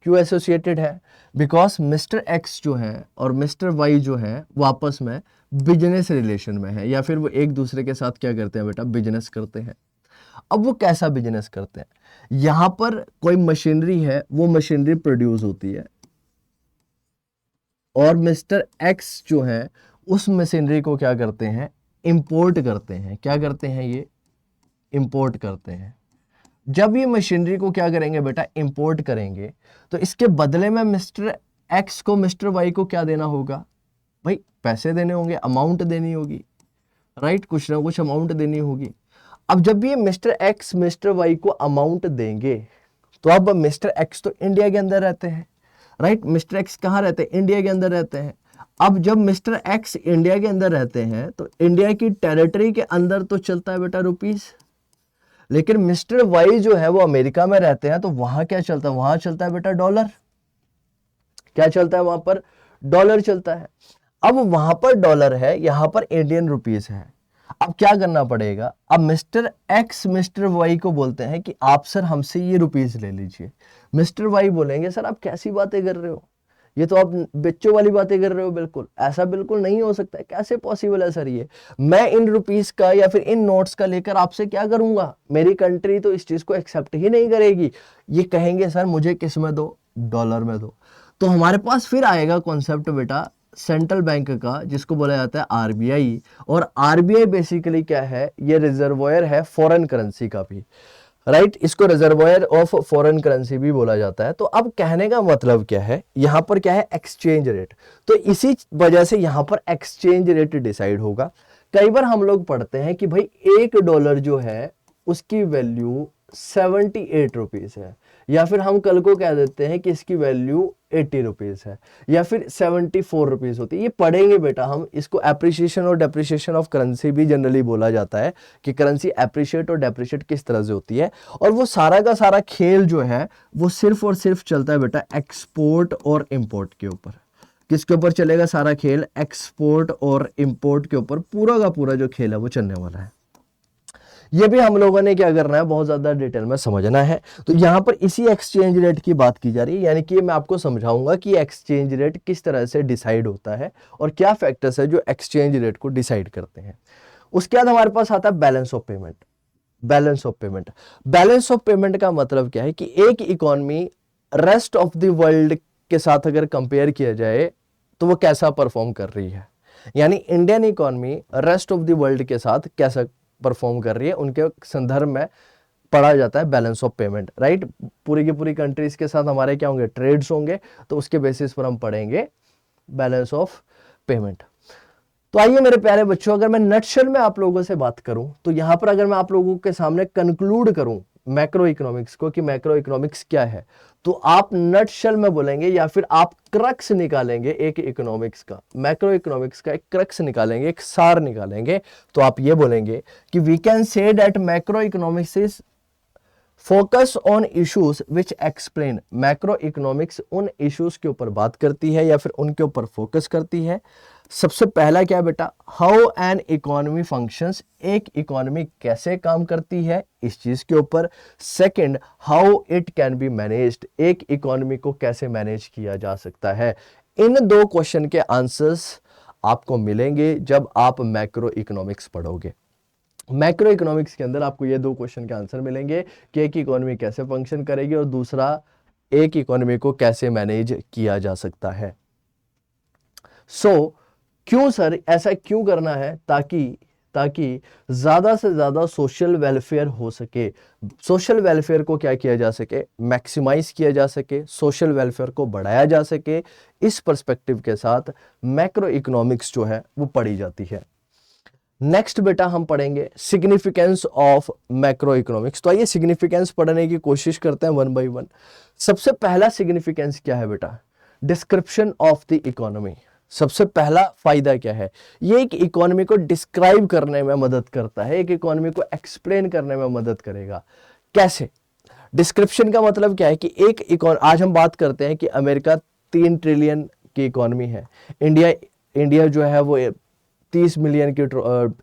[SPEAKER 1] क्यों एसोसिएटेड है? बिकॉज मिस्टर एक्स जो है और मिस्टर वाई जो है वो आपस में बिजनेस रिलेशन में है, या फिर वो एक दूसरे के साथ क्या करते हैं बेटा, बिजनेस करते हैं। अब वो कैसा बिजनेस करते हैं? यहां पर कोई मशीनरी है, वो मशीनरी प्रोड्यूस होती है और मिस्टर एक्स जो है उस मशीनरी को क्या करते हैं, इंपोर्ट करते हैं। क्या करते हैं? ये इंपोर्ट करते हैं। जब ये मशीनरी को क्या करेंगे बेटा, इंपोर्ट करेंगे, तो इसके बदले में मिस्टर एक्स को मिस्टर वाई को क्या देना होगा भाई? पैसे देने होंगे, अमाउंट देनी होगी, राइट? कुछ ना कुछ अमाउंट देनी होगी। अब जब ये मिस्टर एक्स मिस्टर वाई को अमाउंट देंगे, तो अब मिस्टर एक्स तो इंडिया के अंदर रहते हैं, राइट? मिस्टर एक्स कहाँ रहते हैं? इंडिया के अंदर रहते हैं। अब जब मिस्टर एक्स इंडिया के अंदर रहते हैं तो इंडिया की टेरिटरी के अंदर तो चलता है बेटा रुपीस, लेकिन मिस्टर वाई जो है वो अमेरिका में रहते हैं, तो वहां क्या चलता है? वहां चलता है बेटा डॉलर। क्या चलता है वहां पर? डॉलर चलता है। अब वहां पर डॉलर है, यहां पर इंडियन रुपीस है। अब क्या करना पड़ेगा? अब मिस्टर एक्स मिस्टर वाई को बोलते हैं कि आप सर हमसे ये रुपीस ले लीजिए। मिस्टर वाई बोलेंगे सर आप कैसी बातें कर रहे हो, ये तो आप बच्चों वाली बातें कर रहे हो, बिल्कुल ऐसा बिल्कुल नहीं हो सकता है, कैसे पॉसिबल है सर? ये मैं इन रुपीस का या फिर इन नोट्स का लेकर आपसे क्या करूंगा? मेरी कंट्री तो इस चीज को एक्सेप्ट ही नहीं करेगी। ये कहेंगे सर मुझे किस में दो, डॉलर में दो। तो हमारे पास फिर आएगा कॉन्सेप्ट बेटा सेंट्रल बैंक का, जिसको बोला जाता है आरबीआई। और आरबीआई बेसिकली क्या है? ये रिजर्वोयर है फॉरेन करेंसी का भी, राइट? इसको रिजर्वोयर ऑफ फॉरेन करेंसी भी बोला जाता है। तो अब कहने का मतलब क्या है, यहां पर क्या है? Exchange rate. तो इसी वजह से यहां पर एक्सचेंज रेट डिसाइड होगा। कई बार हम लोग पढ़ते हैं कि भाई $1 जो है उसकी वैल्यू 78 रुपीज है, या फिर हम कल को कह देते हैं कि इसकी वैल्यू 80 रुपीज है, या फिर 74 रुपीज होती है। ये पढ़ेंगे बेटा हम, इसको एप्रिसिएशन और डेप्रिसिएशन ऑफ करेंसी भी जनरली बोला जाता है कि करेंसी एप्रिशिएट और डेप्रिशिएट किस तरह से होती है। और वो सारा का सारा खेल जो है वो सिर्फ और सिर्फ चलता है बेटा एक्सपोर्ट और इंपोर्ट के ऊपर। किसके ऊपर चलेगा सारा खेल? एक्सपोर्ट और इंपोर्ट के ऊपर पूरा का पूरा जो खेल है वो चलने वाला है। ये भी हम लोगों ने क्या करना है, बहुत ज्यादा डिटेल में समझना है। तो यहां पर इसी एक्सचेंज रेट की बात की जा रही है, यानी कि मैं आपको समझाऊंगा कि एक्सचेंज रेट किस तरह से डिसाइड होता है और क्या फैक्टर्स है जो एक्सचेंज रेट को डिसाइड करते हैं। उसके बाद हमारे पास आता है balance of payment. Balance of payment, balance of payment का मतलब क्या है कि एक economy rest of the world के साथ अगर कंपेयर किया जाए तो वो कैसा परफॉर्म कर रही है। यानी Indian economy rest of the world के साथ कैसा परफॉर्म कर रही है, उनके संदर्भ में पढ़ा जाता है बैलेंस ऑफ पेमेंट, राइट? पूरी की पूरी कंट्रीज के साथ हमारे क्या होंगे? ट्रेड्स होंगे, तो उसके बेसिस पर हम पढ़ेंगे बैलेंस ऑफ पेमेंट। तो आइए मेरे प्यारे बच्चों, अगर मैं नटशेल में आप लोगों से बात करूं, तो यहां पर अगर मैं आप लोगों के सामने कंक्लूड करूं मैक्रो इकोनॉमिक्स को कि मैक्रो इकोनॉमिक्स क्या है, तो आप नटशेल में बोलेंगे या फिर आप क्रक्स निकालेंगे एक इकोनॉमिक्स का, मैक्रो इकोनॉमिक्स का एक क्रक्स निकालेंगे, एक सार निकालेंगे, तो आप ये बोलेंगे कि we can say that macro economics is focus on issues which explain. Macro economics उन इश्यूज के ऊपर बात करती है या फिर उनके ऊपर फोकस करती है। सबसे पहला क्या बेटा? हाउ एन इकोनॉमी फंक्शंस, एक इकोनॉमी कैसे काम करती है, इस चीज के ऊपर। Second, how it can be managed, एक इकोनॉमी को कैसे मैनेज किया जा सकता है। इन दो क्वेश्चन के आंसर्स आपको मिलेंगे जब आप मैक्रो इकोनॉमिक्स पढ़ोगे। मैक्रो इकोनॉमिक्स के अंदर आपको ये दो क्वेश्चन के आंसर मिलेंगे कि एक इकोनॉमी कैसे फंक्शन करेगी और दूसरा एक इकोनॉमी को कैसे मैनेज किया जा सकता है। क्यों सर ऐसा क्यों करना है? ताकि ज्यादा से ज्यादा सोशल वेलफेयर हो सके। सोशल वेलफेयर को क्या किया जा सके? मैक्सिमाइज किया जा सके, सोशल वेलफेयर को बढ़ाया जा सके। इस पर्सपेक्टिव के साथ मैक्रो इकोनॉमिक्स जो है वो पढ़ी जाती है। नेक्स्ट बेटा हम पढ़ेंगे सिग्निफिकेंस ऑफ मैक्रो इकोनॉमिक्स। तो आइए सिग्निफिकेंस पढ़ने की कोशिश करते हैं वन बाय वन। सबसे पहला सिग्निफिकेंस क्या है बेटा? Description of the economy. सबसे पहला फायदा क्या है? ये एक इकोनॉमी को डिस्क्राइब करने में मदद करता है, एक इकोनॉमी को एक्सप्लेन करने में मदद करेगा। कैसे? डिस्क्रिप्शन का मतलब क्या है कि आज हम बात करते हैं कि अमेरिका 3 ट्रिलियन की इकोनॉमी है, इंडिया जो है वो 30 मिलियन की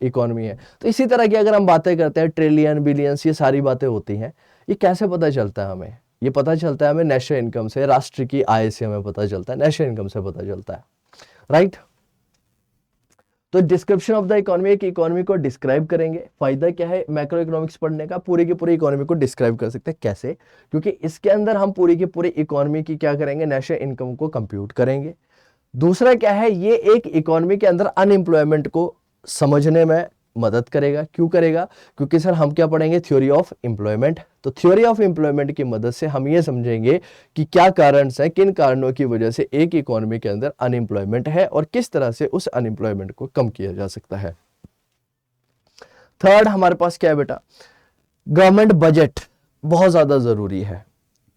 [SPEAKER 1] इकोनॉमी है। तो इसी तरह की अगर हम बातें करते हैं, ट्रिलियन, बिलियंस, ये सारी बातें होती हैं। ये कैसे पता चलता है हमें? ये पता चलता है हमें नेशनल इनकम से, राष्ट्र की आय से हमें पता चलता है, नेशनल इनकम से पता चलता है, राइट। तो डिस्क्रिप्शन ऑफ द इकोनॉमी, एक इकोनॉमी को डिस्क्राइब करेंगे। फायदा क्या है मैक्रो इकोनॉमिक्स पढ़ने का? पूरी की पूरी इकोनॉमी को डिस्क्राइब कर सकते हैं। कैसे? क्योंकि इसके अंदर हम पूरी की पूरी इकोनॉमी की क्या करेंगे, नेशनल इनकम को कंप्यूट करेंगे। दूसरा क्या है, ये एक इकोनॉमी के अंदर अनएम्प्लॉयमेंट को समझने में मदद करेगा। क्यों करेगा? क्योंकि सर हम क्या पढ़ेंगे, थ्योरी ऑफ एम्प्लॉयमेंट। तो थ्योरी ऑफ एम्प्लॉयमेंट की मदद से हम ये समझेंगे कि क्या कारण है, किन कारणों की वजह से एक इकोनॉमी के अंदर अनएम्प्लॉयमेंट है और किस तरह से उस अनएम्प्लॉयमेंट को कम किया जा सकता है। थर्ड हमारे पास क्या है बेटा, गवर्नमेंट बजट बहुत ज्यादा जरूरी है।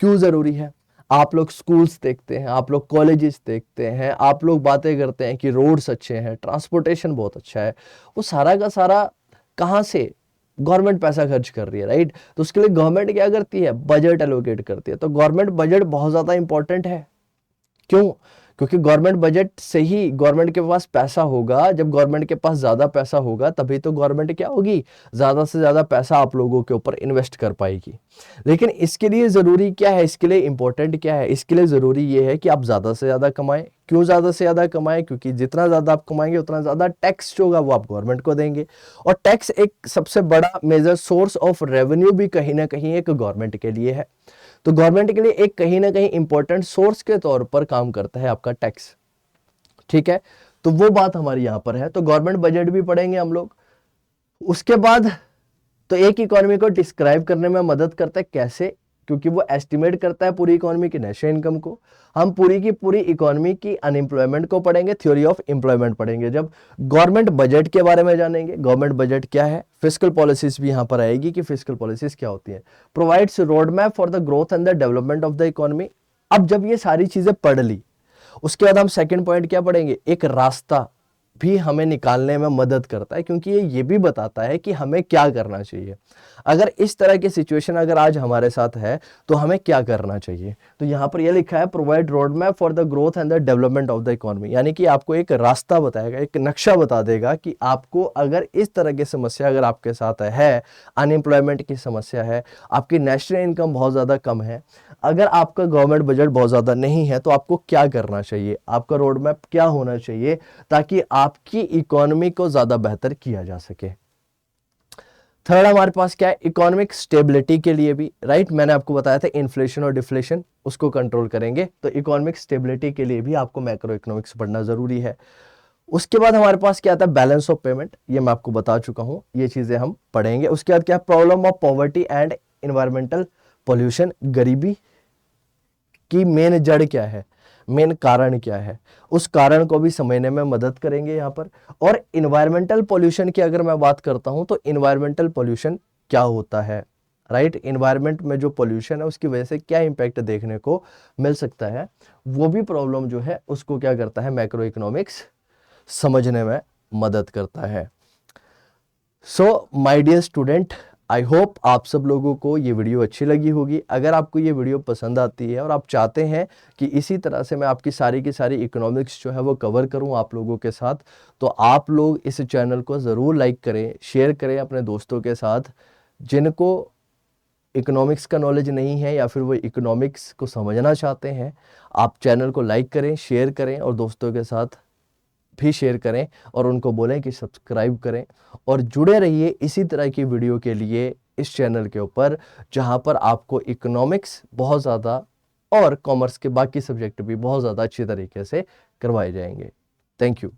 [SPEAKER 1] क्यों जरूरी है? आप लोग स्कूल्स देखते हैं, आप लोग कॉलेजेस देखते हैं, आप लोग बातें करते हैं कि रोड्स अच्छे हैं, ट्रांसपोर्टेशन बहुत अच्छा है, वो सारा का सारा कहाँ से? गवर्नमेंट पैसा खर्च कर रही है, राइट। तो उसके लिए गवर्नमेंट क्या करती है, बजट एलोकेट करती है। तो गवर्नमेंट बजट बहुत ज्यादा इंपॉर्टेंट है। क्यों? क्योंकि गवर्नमेंट बजट से ही गवर्नमेंट के पास पैसा होगा। जब गवर्नमेंट के पास ज्यादा पैसा होगा तभी तो गवर्नमेंट क्या होगी, ज्यादा से ज्यादा पैसा आप लोगों के ऊपर इन्वेस्ट कर पाएगी। लेकिन इसके लिए जरूरी क्या है, इसके लिए इंपॉर्टेंट क्या है? इसके लिए जरूरी ये है कि आप ज्यादा से ज्यादा कमाएं। क्यों ज्यादा से ज्यादा कमाएं? क्योंकि जितना ज्यादा आप कमाएंगे उतना ज्यादा टैक्स जो होगा वो आप गवर्नमेंट को देंगे। और टैक्स एक सबसे बड़ा मेजर सोर्स ऑफ रेवेन्यू भी कहीं ना कहीं एक गवर्नमेंट के लिए है। तो गवर्नमेंट के लिए एक कहीं ना कहीं इंपॉर्टेंट सोर्स के तौर पर काम करता है आपका टैक्स, ठीक है। तो वो बात हमारी यहां पर है। तो गवर्नमेंट बजट भी पढ़ेंगे हम लोग। उसके बाद तो एक इकोनॉमी को डिस्क्राइब करने में मदद करता है। कैसे? क्योंकि वो एस्टिमेट करता है पूरी इकोनॉमी की नेशनल इनकम को। हम पूरी की पूरी इकोनॉमी की अनएम्प्लॉयमेंट को पढ़ेंगे, थ्योरी ऑफ एम्प्लॉयमेंट पढ़ेंगे। जब गवर्नमेंट बजट के बारे में जानेंगे, गवर्नमेंट बजट क्या है, फिस्कल पॉलिसीज भी यहां पर आएगी कि फिस्कल पॉलिसीज क्या होती है। Provides road map for the growth and the development of the economy. अब जब ये सारी चीजें पढ़ ली, उसके बाद हम सेकंड पॉइंट क्या पढ़ेंगे, एक रास्ता भी हमें निकालने में मदद करता है। क्योंकि ये भी बताता है कि हमें क्या करना चाहिए। अगर इस तरह की सिचुएशन अगर आज हमारे साथ है तो हमें क्या करना चाहिए। तो यहां पर यह लिखा है, provide road map for the growth and the development of the economy. यानी कि आपको एक रास्ता बताएगा, एक नक्शा बता देगा कि आपको अगर इस तरह की समस्या अगर आपके साथ है, अनएम्प्लॉयमेंट की समस्या है, आपकी नेशनल इनकम बहुत ज्यादा कम है, अगर आपका गवर्नमेंट बजट बहुत ज्यादा नहीं है, तो आपको क्या करना चाहिए, आपका रोड मैप क्या होना चाहिए ताकि आपकी इकोनॉमी को ज्यादा बेहतर किया जा सके। थर्ड हमारे पास क्या है, इकोनॉमिक स्टेबिलिटी के लिए भी, राइट। मैंने आपको बताया था इन्फ्लेशन और डिफ्लेशन, उसको कंट्रोल करेंगे। तो इकोनॉमिक स्टेबिलिटी के लिए भी आपको मैक्रो इकोनॉमिक्स पढ़ना जरूरी है। उसके बाद हमारे पास क्या आता है, बैलेंस ऑफ पेमेंट। ये मैं आपको बता चुका हूं, ये चीजें हम पढ़ेंगे। उसके बाद क्या, problem of poverty and environmental pollution. गरीबी की मेन जड़ क्या है, मेन कारण क्या है, उस कारण को भी समझने में मदद करेंगे यहाँ पर। और इन्वायरमेंटल पोल्यूशन की अगर मैं बात करता हूं तो इन्वायरमेंटल पोल्यूशन क्या होता है, राइट। इन्वायरमेंट में जो पोल्यूशन है उसकी वजह से क्या इंपैक्ट देखने को मिल सकता है, वो भी प्रॉब्लम जो है उसको क्या करता है, मैक्रो इकोनॉमिक्स समझने में मदद करता है। So my dear student, I hope आप सब लोगों को ये वीडियो अच्छी लगी होगी। अगर आपको ये वीडियो पसंद आती है और आप चाहते हैं कि इसी तरह से मैं आपकी सारी की सारी इकोनॉमिक्स जो है वो कवर करूं आप लोगों के साथ, तो आप लोग इस चैनल को ज़रूर लाइक करें, शेयर करें अपने दोस्तों के साथ जिनको इकोनॉमिक्स का नॉलेज नहीं है या फिर वो इकोनॉमिक्स को समझना चाहते हैं। आप चैनल को लाइक करें, शेयर करें और दोस्तों के साथ भी शेयर करें और उनको बोलें कि सब्सक्राइब करें और जुड़े रहिए इसी तरह की वीडियो के लिए इस चैनल के ऊपर, जहां पर आपको इकोनॉमिक्स बहुत ज़्यादा और कॉमर्स के बाकी सब्जेक्ट भी बहुत ज़्यादा अच्छी तरीके से करवाए जाएंगे। Thank you.